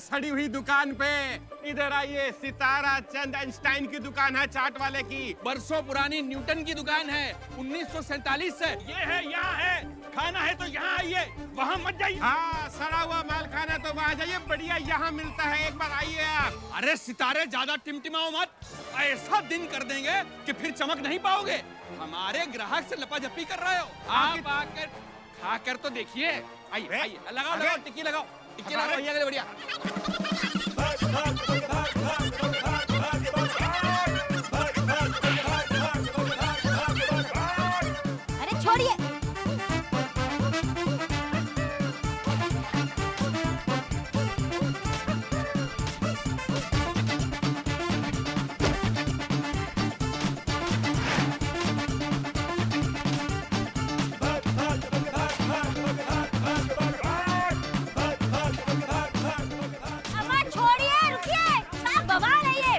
सड़ी हुई दुकान पे। इधर आइए, सितारा चंद आइंस्टाइन की दुकान है चाट वाले की। बरसों पुरानी न्यूटन की दुकान है 1947 से। ये है, यहाँ है। खाना है तो यहाँ आइए, वहाँ मत जाइए। हाँ, सड़ा हुआ माल खाना तो वहाँ जाइए, बढ़िया यहाँ मिलता है, एक बार आइए आप। अरे सितारे, ज्यादा टिमटिमाओ मत, ऐसा दिन कर देंगे कि फिर चमक नहीं पाओगे। हमारे ग्राहक से लपाझपी कर रहे हो। आप आकर खाकर तो देखिए। आइए आइए, लगाओ टिक्की लगाओ, टिक्की लगाओ, ये बढ़िया। अरे छोड़िए। अम्मा छोड़िए, रुकिए, क्या बवाल है ये?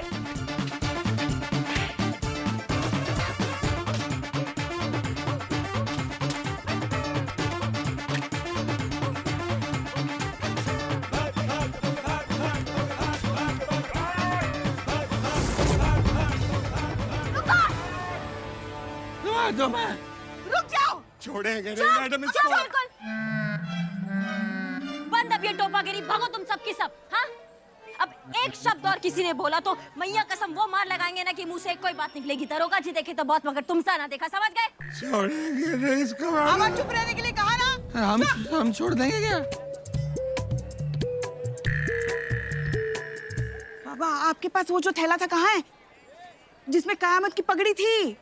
रुक जाओ। छोड़ेंगे नहीं मैडम इसको। बिल्कुल बंद अब ये टोपागिरी, भागो तुम सब की सब। हाँ, अब एक शब्द और किसी ने बोला तो मैया कसम वो मार लगाएंगे ना कि मुंह से कोई बात निकलेगी। दरोगा जी देखे तो बहुत, मगर तुम सा ना देखा, समझ गए? छोड़ेंगे नहीं इसको। आवाज चुप रहने के लिए कहा ना। हम छोड़ देंगे क्या? बाबा, आपके पास वो जो थैला था कहाँ है, जिसमें कयामत की पगड़ी थी?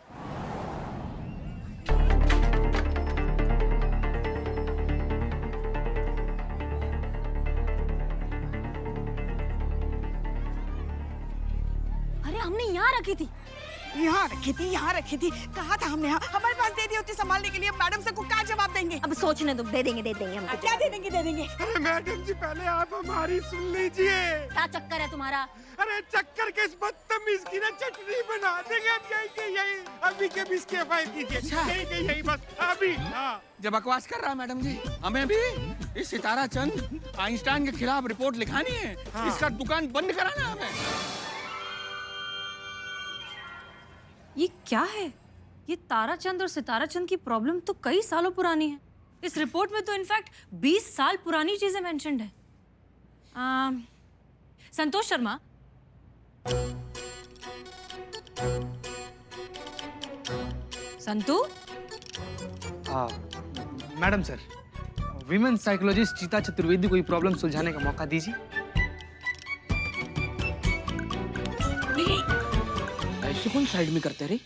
अरे हमने यहाँ रखी थी। यहाँ रखी थी, यहाँ रखी थी। कहा था हमने, हाँ हमारे पास दे दी होती संभालने के लिए। मैडम से को क्या जवाब देंगे? अब सोचने दो, दे देंगे हमको। क्या दे देंगे? दे देंगे। अरे मैडम जी, पहले आप हमारी सुन लीजिए। क्या चक्कर है तुम्हारा? अरे चक्कर के इस बदतमीज की ना चटनी बना देंगे हम। यही के यही अभी के बीच के फाइल कीजिए। यही के यही बस अभी। हाँ, जब बकवास कर रहा मैडम जी, हमें भी इस सितारा चंद आइंस्टाइन के खिलाफ रिपोर्ट लिखानी है। हाँ। इसका दुकान बंद कराना है हमें। ये क्या है? ये ताराचंद और सिताराचंद की प्रॉब्लम तो कई सालों पुरानी है। इस रिपोर्ट में तो इनफैक्ट 20 साल पुरानी चीजें मेंशन्ड है। Santosh Sharma, Santu, madam sir, women psychologist Chita Chaturvedi को ये प्रॉब्लम सुलझाने का मौका दीजिए। ऐसे कौन साइड में करते रे?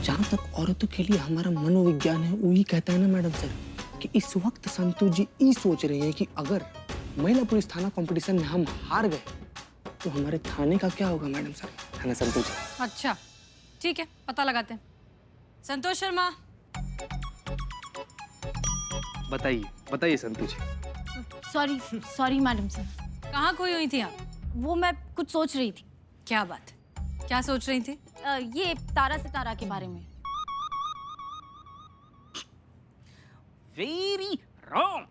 जहाँ तक औरतों के लिए हमारा मनोविज्ञान है, वही कहता है ना मैडम सर कि इस वक्त संतू जी ये सोच रहे हैं कि अगर महिला पुलिस थाना कंपटीशन में हम हार गए तो हमारे थाने का क्या होगा मैडम सर, है ना संतू जी? अच्छा ठीक है, पता लगाते हैं। संतोष शर्मा, बताइए बताइए Santu ji. Sorry madam sir. कहाँ खोई हुई थी आप? वो मैं कुछ सोच रही थी। क्या बात, क्या सोच रही थी? ये तारा सितारा के बारे में। Very wrong.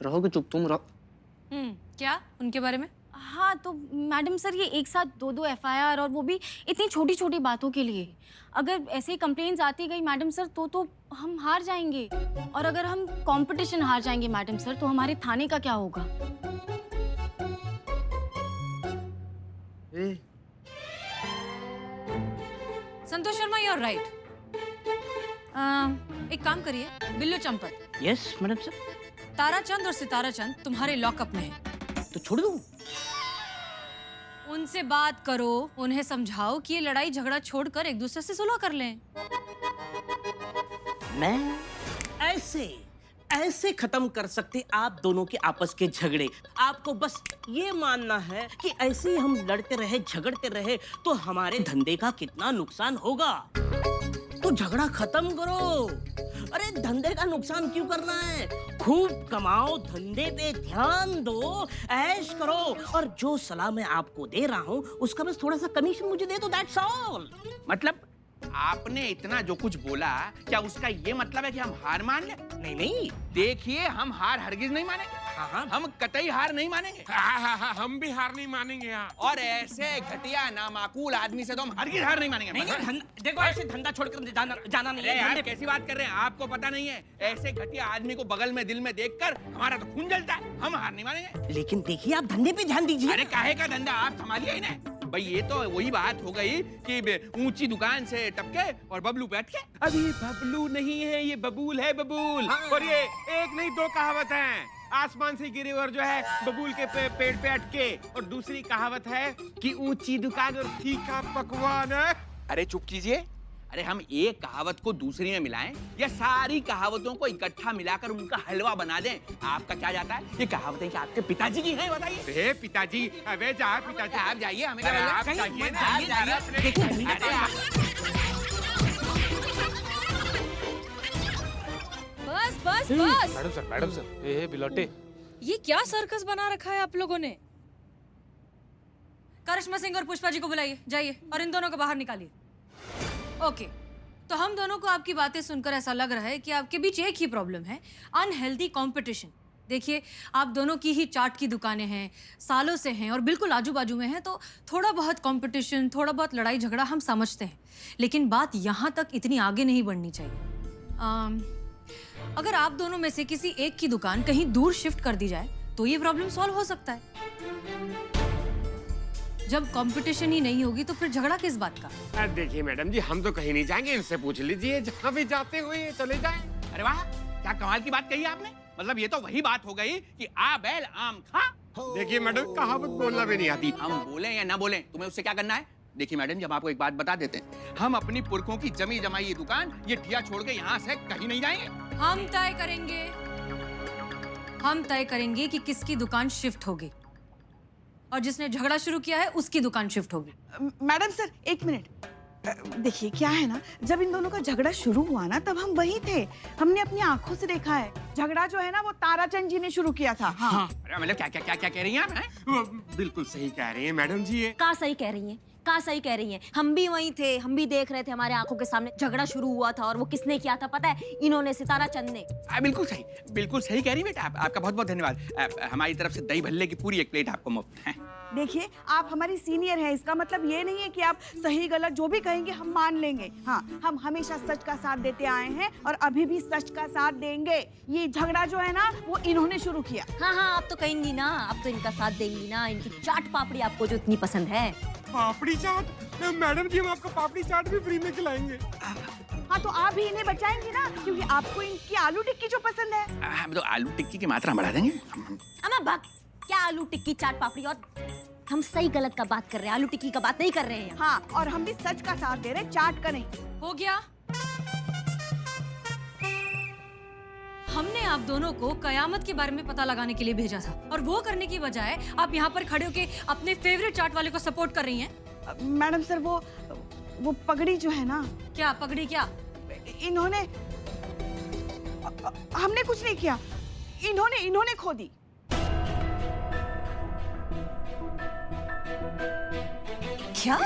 रहोगे चुप, तुम रहो। क्या उनके बारे में? हाँ तो मैडम सर, ये एक साथ दो FIR, और वो भी इतनी छोटी छोटी बातों के लिए। अगर ऐसे ही कंप्लेंट्स आती गई मैडम सर तो हम हार जाएंगे। और अगर हम कंपटीशन हार जाएंगे मैडम सर, तो हमारे थाने का क्या होगा? Santosh Sharma, you are right. एक काम करिए, Billu Champat, yes madam sir. Tarachand और सिताराचंद तुम्हारे लॉकअप में है, तो छोड़ दूं? उनसे बात करो, उन्हें समझाओ कि ये लड़ाई झगड़ा छोड़कर एक दूसरे से सुलह कर लें। मैं ऐसे खत्म कर सकते आप दोनों के आपस के झगड़े। आपको बस ये मानना है कि ऐसे ही हम लड़ते रहे, झगड़ते रहे तो हमारे धंधे का कितना नुकसान होगा। तो झगड़ा खत्म करो। अरे धंधे का नुकसान क्यों करना है? खूब कमाओ, धंधे पे ध्यान दो, ऐश करो, और जो सलाह मैं आपको दे रहा हूँ उसका बस थोड़ा सा कमीशन मुझे दे दो, दैट्स ऑल। मतलब आपने इतना जो कुछ बोला, क्या उसका ये मतलब है कि हम हार मान ले? नहीं नहीं। देखिए, हम हार हरगिज नहीं मानेंगे। हाँ। हम कतई हार नहीं मानेंगे। हाँ, हम भी हार नहीं मानेंगे यार। और ऐसे घटिया नामाकूल आदमी से तो हम हरगिज हार नहीं मानेंगे। नहीं, देखो ऐसे धंधा छोड़कर जाना नहीं अरे यार, है। कैसी बात कर रहे हैं? आपको पता नहीं है, ऐसे घटिया आदमी को बगल में दिल में देखकर हमारा तो खून जलता है। हम हार नहीं मानेंगे। लेकिन देखिए, आप धंधे पे ध्यान दीजिए। अरे काहे का धंधा, आप संभालिए इन्हें। भाई ये तो वही बात हो गई कि ऊंची दुकान से टपके और बबलू बैठ के। अब ये बबलू नहीं है, ये बबूल है, बबूल। और ये एक नहीं दो कहावत हैं। आसमान से गिरे और जो है बबूल के पेड़ पे अटके। और दूसरी कहावत है कि ऊंची दुकान और तीखा पकवान है। अरे चुप कीजिए। अरे हम एक कहावत को दूसरी में मिलाएं या सारी कहावतों को इकट्ठा मिलाकर उनका हलवा बना दें? आपका क्या जाता है? ये कहावतें क्या आपके पिताजी की हैं? बताइए। अरे पिताजी, अबे जा पिताजी। आप जाइए, हमें अरे क्या आप कहीं जाइए मत ना, जाइए, आप जाइए। अपने- देखो, अरे आप- बस बस बस। मैडम सर, ए बिलोटे। ये क्या सर्कस बना रखा है आप लोगों ने? करिश्मा सिंह और पुष्पा जी को बुलाइए, जाइए और इन दोनों को बाहर निकालिए। ओके, तो हम दोनों को आपकी बातें सुनकर ऐसा लग रहा है कि आपके बीच एक ही प्रॉब्लम है, अनहेल्दी कंपटीशन। देखिए, आप दोनों की ही चाट की दुकानें हैं, सालों से हैं और बिल्कुल आजू बाजू में हैं, तो थोड़ा बहुत कंपटीशन, थोड़ा बहुत लड़ाई झगड़ा हम समझते हैं, लेकिन बात यहाँ तक इतनी आगे नहीं बढ़नी चाहिए। अगर आप दोनों में से किसी एक की दुकान कहीं दूर शिफ्ट कर दी जाए तो ये प्रॉब्लम सॉल्व हो सकता है। जब कंपटीशन ही नहीं होगी तो फिर झगड़ा किस बात का? देखिए मैडम जी, हम तो कहीं नहीं जाएंगे, इनसे पूछ लीजिए, जहाँ भी जाते हुए चले जाएं। अरे वाह, क्या कमाल की बात कही आपने। मतलब ये तो वही बात हो गई कि आ बैल आम खा। देखिए मैडम, कहावत बोलना भी नहीं आती। हम बोले या ना बोले, तुम्हें उससे क्या करना है? देखिए मैडम जी, हम आपको एक बात बता देते हैं, हम अपनी पुरखों की जमी जमाई ये दुकान, ये ठिया छोड़ के यहाँ से कहीं नहीं जाएंगे। हम तय करेंगे कि किसकी दुकान शिफ्ट होगी, और जिसने झगड़ा शुरू किया है उसकी दुकान शिफ्ट होगी। मैडम सर, एक मिनट। देखिए क्या है ना, जब इन दोनों का झगड़ा शुरू हुआ ना, तब हम वहीं थे। हमने अपनी आंखों से देखा है। झगड़ा जो है ना, वो ताराचंद जी ने शुरू किया था। हाँ। अरे मतलब क्या कह रही हैं आप? वो बिल्कुल सही कह रही हैं मैडम जी। ये कहाँ सही कह रही हैं? कहाँ सही कह रही हैं? हम भी वहीं थे, हम भी देख रहे थे, हमारे आंखों के सामने झगड़ा शुरू हुआ था। और वो किसने किया था पता है? इन्होंने, सितारा चंद ने। बिल्कुल सही कह रही बेटा। आपका बहुत बहुत धन्यवाद। हमारी तरफ से दही भल्ले की पूरी एक प्लेट आपको मुफ्त है। देखिए, आप हमारी सीनियर हैं, इसका मतलब ये नहीं है कि आप सही गलत जो भी कहेंगे हम मान लेंगे। हाँ, हम हमेशा सच का साथ देते आए हैं और अभी भी सच का साथ देंगे। ये झगड़ा जो है ना, वो इन्होंने शुरू किया। हाँ हाँ, आप तो कहेंगी ना, आप तो इनका साथ देंगी ना। इनकी चाट पापड़ी आपको जो इतनी पसंद है। पापड़ी चाट? मैडम जी, हम आपको पापड़ी चाट भी फ्री में खिलाएंगे। हाँ, तो आप भी इन्हें बचाएंगे ना, क्योंकि आपको इनकी आलू टिक्की जो पसंद है। हम तो आलू टिक्की की मात्रा बढ़ा देंगे। अमा भग, क्या आलू टिक्की चाट पापड़ी? और हम सही गलत का बात कर रहे हैं, आलू टिक्की का बात नहीं कर रहे हैं। हाँ, और हम भी सच का साथ दे रहे हैं, चाट का नहीं। हो गया। हमने आप दोनों को कयामत के बारे में पता लगाने के लिए भेजा था, और वो करने की बजाय आप यहाँ पर खड़े होके अपने फेवरेट चाट वाले को सपोर्ट कर रही हैं। मैडम सर, वो पगड़ी जो है ना। क्या पगड़ी? क्या इन्होंने, हमने कुछ नहीं किया, इन्होंने खो दी। क्या?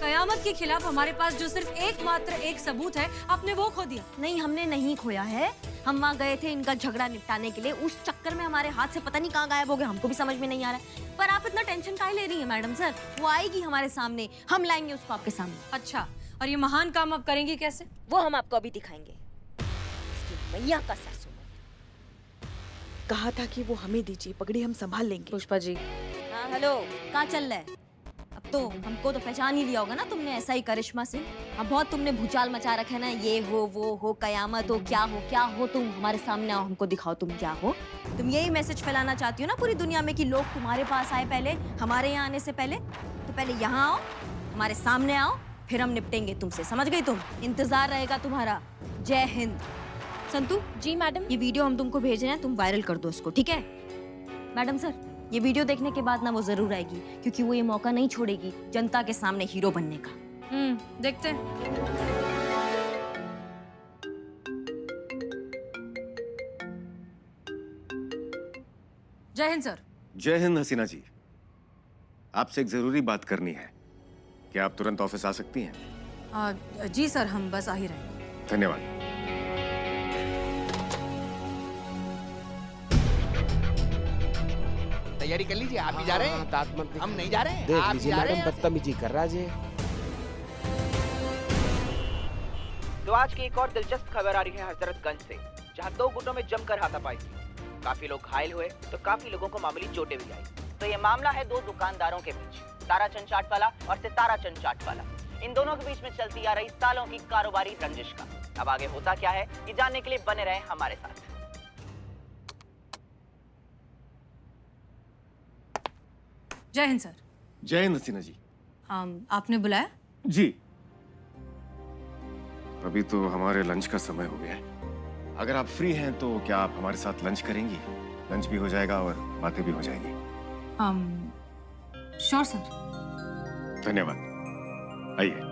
कयामत के खिलाफ हमारे पास जो सिर्फ एकमात्र एक सबूत है, आपने वो खो दिया। नहीं, हमने नहीं खोया है। हम वहाँ गए थे इनका झगड़ा निपटाने के लिए, उस चक्कर में हमारे हाथ से पता नहीं कहाँ गायब हो गए, हमको भी समझ में नहीं आ रहा है। पर आप इतना टेंशन काहे ले रही हैं मैडम सर? वो आएगी हमारे सामने, हम लाएंगे उसको आपके सामने। अच्छा, और ये महान काम आप करेंगे कैसे? वो हम आपको अभी दिखाएंगे। इसकी मैया का सरसों। कहा था कि वो हमें दीजिए, पगड़ी हम संभाल लेंगे। पुष्पा जी। हाँ हेलो, कहाँ चल रहा है? अब तो हमको तो पहचान ही लिया होगा ना तुमने, ऐसा ही करिश्मा सिंह। अब बहुत तुमने भूचाल मचा रखा है ना, ये हो वो हो, कयामत हो, क्या हो तुम हमारे सामने आओ, हमको दिखाओ तुम क्या हो। तुम यही मैसेज फैलाना चाहती हो ना पूरी दुनिया में कि लोग तुम्हारे पास आए पहले, हमारे यहाँ आने से पहले। तो पहले यहाँ आओ, हमारे सामने आओ, फिर हम निपटेंगे तुमसे, समझ गई तुम? इंतजार रहेगा तुम्हारा। जय हिंद। संतू जी मैडम। ये वीडियो हम तुमको भेज रहे हैं, तुम वायरल कर दो इसको, ठीक है? मैडम सर, ये वीडियो देखने के बाद ना वो जरूर आएगी, क्योंकि वो ये मौका नहीं छोड़ेगी जनता के सामने हीरो बनने का। देखते हैं। जय हिंद सर। जय हिंद हसीना जी, आपसे एक जरूरी बात करनी है। क्या आप तुरंत ऑफिस आ सकती हैं? जी सर, हम बस आ ही रहे हैं। धन्यवाद। तैयारी कर लीजिए, आप भी जा रहे हैं? दांत मत हम नहीं जा रहे हैं, देख आप लीजिए जा रहे मैडम, हैं? बदतमीजी कर रहा है। तो आज की एक और दिलचस्प खबर आ रही है हजरतगंज से, जहां 2 गुटों में जमकर हाथापाई थी। काफी लोग घायल हुए तो काफी लोगों को मामूली चोटें भी आई। तो ये मामला है 2 दुकानदारों के बीच, ताराचंद चाटवाला और सिताराचंद चाटवाला। इन दोनों के बीच में चलती आ रही सालों की कारोबारी रंजिश का अब आगे होता क्या है, ये जानने के लिए बने रहे हमारे साथ। जय हिंद सर। जय हिंद हसीना जी। आपने बुलाया? जी, अभी तो हमारे लंच का समय हो गया है। अगर आप फ्री हैं तो क्या आप हमारे साथ लंच करेंगी? लंच भी हो जाएगा और बातें भी हो जाएंगी। Sure sir. धन्यवाद, आइए।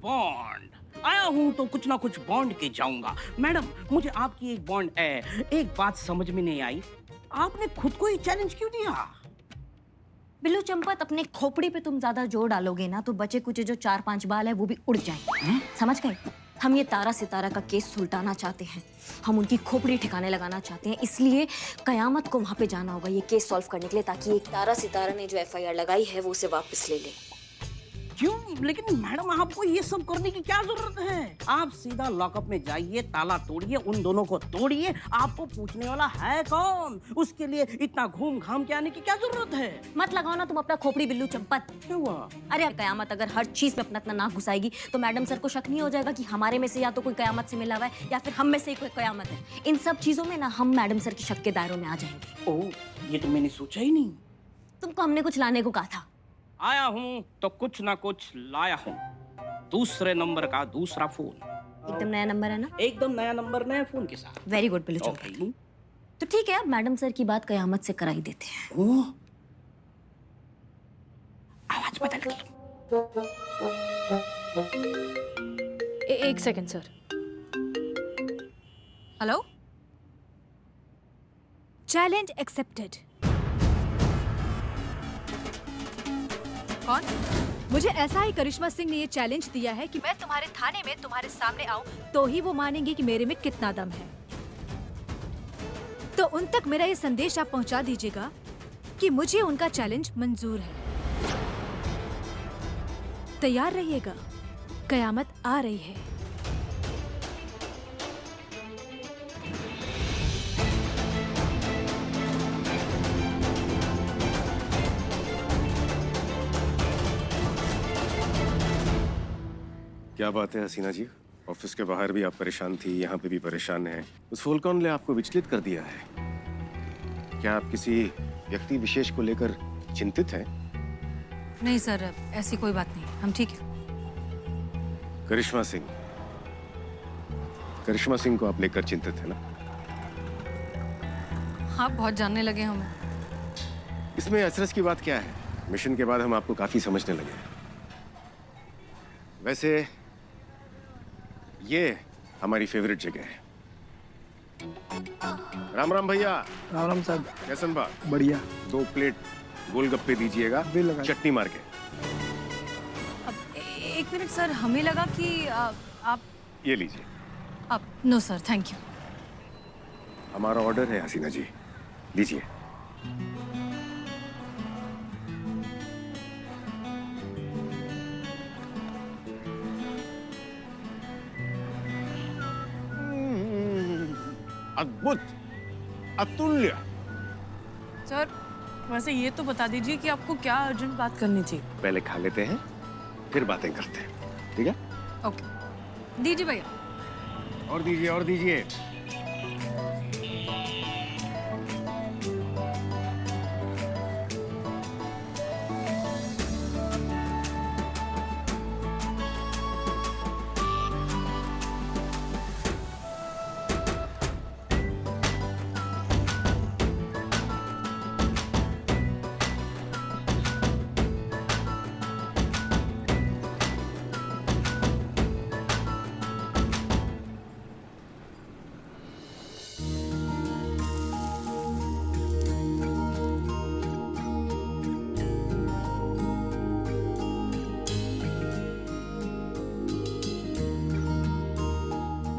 बॉन्ड आया हूँ तो कुछ ना कुछ बॉन्ड के जाऊंगा। मैडम, मुझे आपकी एक बॉन्ड एक बात समझ में नहीं आई, आपने खुद को ही चैलेंज क्यों दिया? बिल्लू चंपत, अपने खोपड़ी पे तुम ज्यादा जोर डालोगे ना तो बचे कुचे जो 4-5 बाल है वो भी उड़ जाएंगे। समझ गए? हम ये तारा सितारा का केस सुलटाना चाहते हैं, हम उनकी खोपड़ी ठिकाने लगाना चाहते हैं, इसलिए कयामत को वहां पे जाना होगा ये केस सॉल्व करने के लिए, ताकि एक तारा सितारा ने जो FIR लगाई है वो उसे वापस ले ले। क्यों? लेकिन मैडम, आपको ये सब करने की क्या जरूरत है? आप सीधा लॉकअप में जाइए, ताला तोड़िए, उन दोनों को तोड़िए। आपको पूछने वाला है कौन? उसके लिए इतना घूम घाम के आने की क्या जरूरत है? मत लगाओ ना तुम अपना खोपड़ी बिल्लू चंपत। क्या हुआ? अरे कयामत अगर हर चीज में अपना नाक घुसाएगी तो मैडम सर को शक नहीं हो जाएगा कि हमारे में से या तो कोई कयामत से मिला हुआ है या फिर हम में से ही कोई कयामत है। इन सब चीजों में ना हम मैडम सर की शक के दायरों में आ जाएंगे। ओह, ये तो मैंने सोचा ही नहीं। तुमको हमने कुछ लाने को कहा था। आया हूँ तो कुछ ना कुछ लाया हूँ। दूसरे नंबर का दूसरा फोन। एकदम नया नंबर है ना? एकदम नया नंबर, नया फोन के साथ। Very good Billu Champat. तो ठीक है, अब मैडम सर की बात कयामत से कराई देते हैं। ओह, आवाज बदल गई। एक second sir. Hello, challenge accepted. कौन? मुझे ऐसा ही करिश्मा सिंह ने ये चैलेंज दिया है कि मैं तुम्हारे थाने में तुम्हारे सामने आऊं तो ही वो मानेंगे कि मेरे में कितना दम है। तो उन तक मेरा ये संदेश आप पहुंचा दीजिएगा कि मुझे उनका चैलेंज मंजूर है। तैयार रहिएगा, कयामत आ रही है। क्या बात है हसीना जी, ऑफिस के बाहर भी आप परेशान थी, यहाँ पे भी परेशान हैं। उस फोन कॉल ने आपको विचलित कर दिया है। क्या आप किसी व्यक्ति विशेष को लेकर चिंतित हैं? नहीं सर, ऐसी कोई बात नहीं, हम ठीक हैं। करिश्मा सिंह को आप लेकर चिंतित है ना? आप बहुत जानने लगे हमें। इसमें अचरज की बात क्या है? मिशन के बाद हम आपको काफी समझने लगे हैं। वैसे ये हमारी फेवरेट जगह है। राम राम भैया। राम राम साहब। कैसन बा? बढ़िया। 2 प्लेट गोलगप्पे दीजिएगा, चटनी मार के। अब एक मिनट सर, हमें लगा कि आप ये लीजिए। No sir, thank you. हमारा ऑर्डर है हसीना जी, लीजिए। अद्भुत, अतुल्य। सर वैसे ये तो बता दीजिए कि आपको क्या अर्जेंट बात करनी थी। पहले खा लेते हैं, फिर बातें करते हैं, ठीक है? ओके दीजिए भैया। और दीजिए, और दीजिए।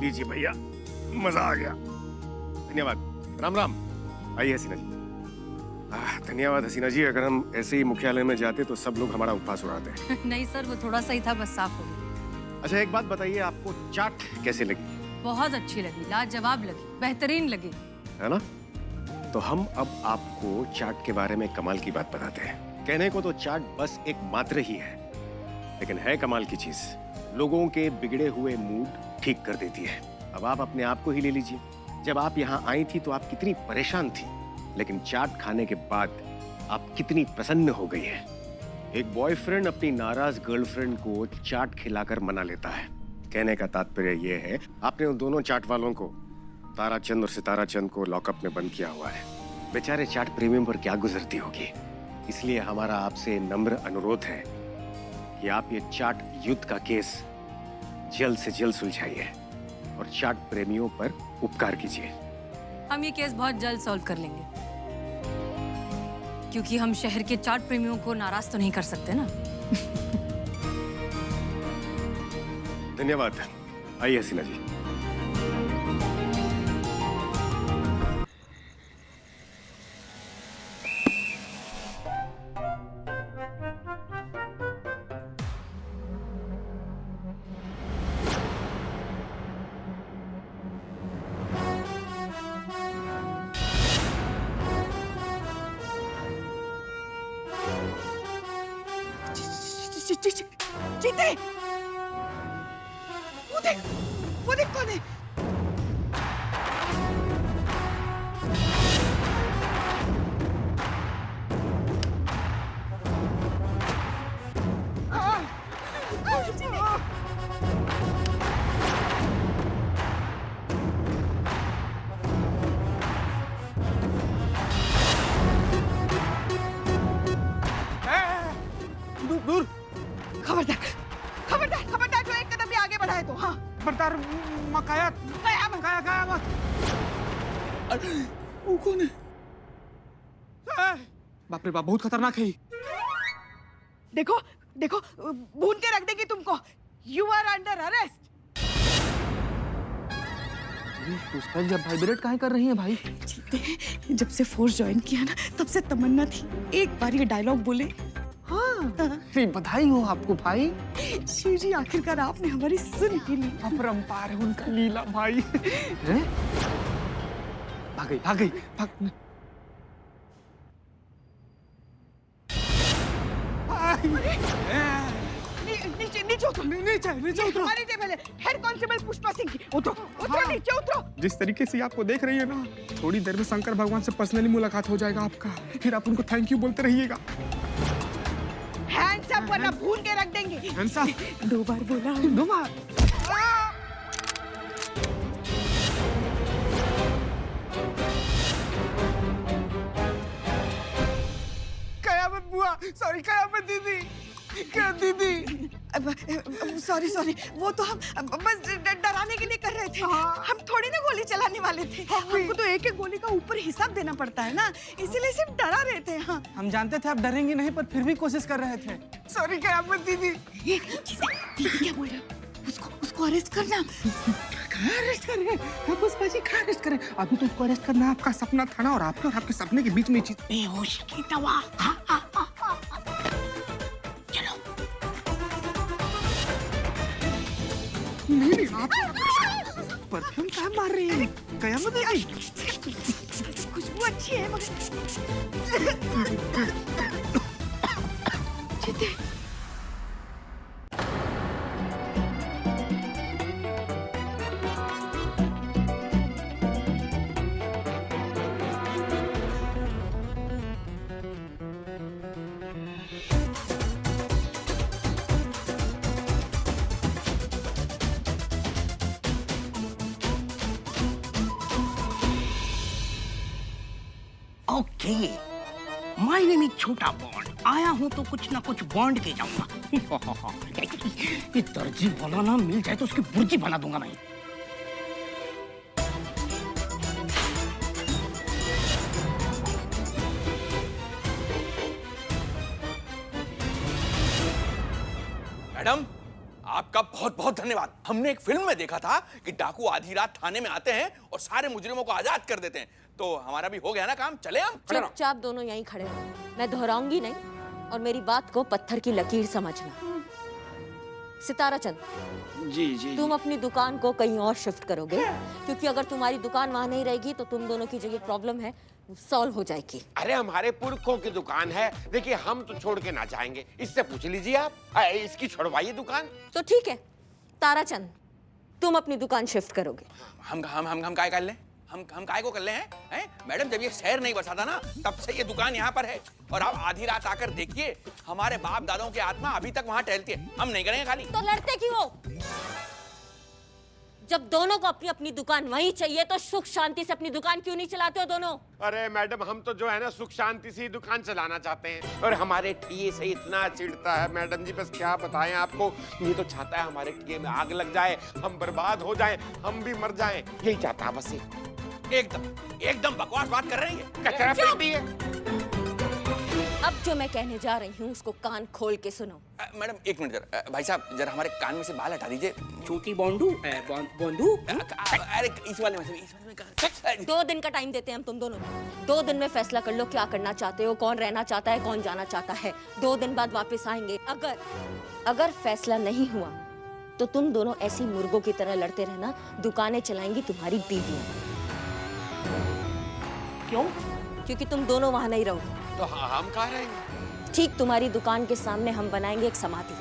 लीजिए भैया, मजा आ गया। धन्यवाद। राम राम। आइए हसीना जी। धन्यवाद हसीना जी, अगर हम ऐसे ही मुख्यालय में जाते तो सब लोग हमारा उपहास उड़ाते। नहीं सर, वो थोड़ा सा ही था, बस साफ हो गया। अच्छा एक बात बताइए, आपको चाट कैसे लगी? बहुत अच्छी लगी, लाजवाब लगी, बेहतरीन लगी। है ना? तो हम अब आपको चाट के बारे में कमाल की बात बताते हैं। कहने को तो चाट बस एक मात्र ही है, लेकिन है कमाल की चीज। लोगों के बिगड़े हुए मूड ठीक कर देती है। अब आप अपने आप को ही ले लीजिए। जब आप यहाँ आई थी तो आप कितनी परेशान थी, लेकिन चाट खाने के बाद आप कितनी प्रसन्न हो गई है। एक बॉयफ्रेंड अपनी नाराज गर्लफ्रेंड को चाट खिलाकर मना लेता है। कहने का तात्पर्य यह है, आपने उन दोनों चाट वालों को, ताराचंद और सिताराचंद को लॉकअप में बंद किया हुआ है। बेचारे चाट प्रेमियों पर क्या गुजरती होगी। इसलिए हमारा आपसे नम्र अनुरोध है कि आप ये चाट युद्ध का केस जल्द से जल्द सुलझाइए और चाट प्रेमियों पर उपकार कीजिए। हम ये केस बहुत जल्द सॉल्व कर लेंगे, क्योंकि हम शहर के चाट प्रेमियों को नाराज तो नहीं कर सकते ना। धन्यवाद। आइए हसीना जी। जीते, वो देख कौन है? दूर। खबरदार, खबरदार, खबरदार, जो एक कदम भी आगे बढ़ाए तो। हाँ खबरदार। मकायात। कयामत। कयामत। वो कौन है? बाप रे बाप, बहुत खतरनाक है। देखो देखो, भून के रख देगी तुमको। You are under arrest. Pushpa जब वाइब्रेट काहे कर रही हैं भाई? जीते, जब से फोर्स ज्वाइन किया ना, तब से तमन्ना थी एक बार ये डायलॉग बोले। हाँ, बधाई हो आपको भाई। शिव जी, आखिरकार आपने हमारी सुन ही ली। अपरंपार है उनका लीला भाई। हैं? भाग गई, भाग गई, भाग। नीचे नीचे उतरो, नीचे उतरो। हमारी टेबल है, हेड कांस्टेबल पुष्पा सिंह की। उतरो, उतरो, नीचे उतरो। जिस तरीके से आपको देख रही है ना, थोड़ी देर में शंकर भगवान से पर्सनली मुलाकात हो जाएगा आपका। फिर आप उनको थैंक यू बोलते रहिएगा। हैंड्स अप, वरना भून के रख देंगे। Hands up. 2 बार बोला। 2 बार। कयामत बुआ, सॉरी कयामत दीदी, क्या दीदी? सॉरी, वो तो हम बस डराने के लिए कर रहे थे। हम थोड़ी ना गोली चलाने वाले थे। हमको तो एक एक गोली का ऊपर हिसाब देना पड़ता है ना, इसीलिए सिर्फ डरा रहे थे। हाँ, हम जानते थे आप डरेंगे नहीं, पर फिर भी कोशिश कर रहे थे। सॉरी कयामत दीदी। दीदी क्या बोल रहे हो? उसको अरेस्ट करना। कहाँ अरेस्ट कर रहे हैं? पुष्पा जी कहाँ अरेस्ट करें? अभी तो उसको अरेस्ट करना आपका सपना था ना, और आपके और आपके सपने के बीच में चीज बेहोश की दवा। चलो। नहीं, आप परफ्यूम कहाँ मार रही हैं? कयामत आई। खुशबू अच्छी है मगर जीते ओके, माय नेम इज छोटा बॉन्ड। आया हूं तो कुछ ना कुछ बॉन्ड के जाऊंगा। ये दर्जी वाला ना मिल जाए तो उसकी बुर्जी बना दूंगा मैं। मैडम, आपका बहुत बहुत धन्यवाद। हमने एक फिल्म में देखा था कि डाकू आधी रात थाने में आते हैं और सारे मुजरिमों को आजाद कर देते हैं। तो हमारा भी हो गया ना काम, चले हम। चुपचाप दोनों यहीं खड़े हो, मैं दोहराऊंगी नहीं और मेरी बात को पत्थर की लकीर समझना। सितारा चंद, जी तुम अपनी दुकान को कहीं और शिफ्ट करोगे, क्योंकि अगर तुम्हारी दुकान वहां नहीं रहेगी तो तुम दोनों की जो ये प्रॉब्लम है सॉल्व हो जाएगी। अरे हमारे पुरखों की दुकान है, देखिए हम तो छोड़ के ना जाएंगे। इससे पूछ लीजिए आप, इसकी छोड़वाइए दुकान। तो ठीक है ताराचंद, तुम अपनी दुकान शिफ्ट करोगे। हम काय कर लें? हम काय को कर ले हैं? मैडम, जब ये शहर नहीं बसा था ना, तब से ये दुकान यहाँ पर है। और आप आधी रात आकर देखिए, हमारे बाप दादाओं की आत्मा अभी तक वहाँ टहलती है। हम नहीं करेंगे खाली। तो लड़ते क्यों हो? जब दोनों को अपनी अपनी दुकान वहीं चाहिए तो सुख शांति से अपनी दुकान क्यों नहीं चलाते हो दोनों? अरे मैडम, हम तो जो है ना सुख शांति से ही दुकान चलाना चाहते हैं, और हमारे ठिये से इतना चिढ़ता है मैडम जी, बस क्या बताएं आपको। ये तो चाहता है हमारे ठिये में आग लग जाए, हम बर्बाद हो जाएं, हम भी मर जाएं, यही चाहता है बस। एकदम बकवास बात कर रहे हैं। कचरा पेटी है। अब जो मैं कहने जा रही हूँ उसको कान खोल के सुनो। मैडम एक मिनट, भाई साहब जरा हमारे कान में से बाल हटा दीजिए। छोटी बॉन्डू बॉन्डू। अरे इस वाले में 2 दिन का टाइम देते हैं हम तुम दोनों को। 2 दिन में फैसला कर लो क्या करना चाहते हो, कौन रहना चाहता है, कौन जाना चाहता है। 2 दिन बाद वापस आएंगे। अगर फैसला नहीं हुआ तो तुम दोनों ऐसी मुर्गों की तरह लड़ते रहना, दुकानें चलाएंगी तुम्हारी बीवियां। क्यों? क्योंकि तुम दोनों वहां नहीं रहोगे। तो हम कहाँ रहेंगे? ठीक तुम्हारी दुकान के सामने हम बनाएंगे एक समाधि।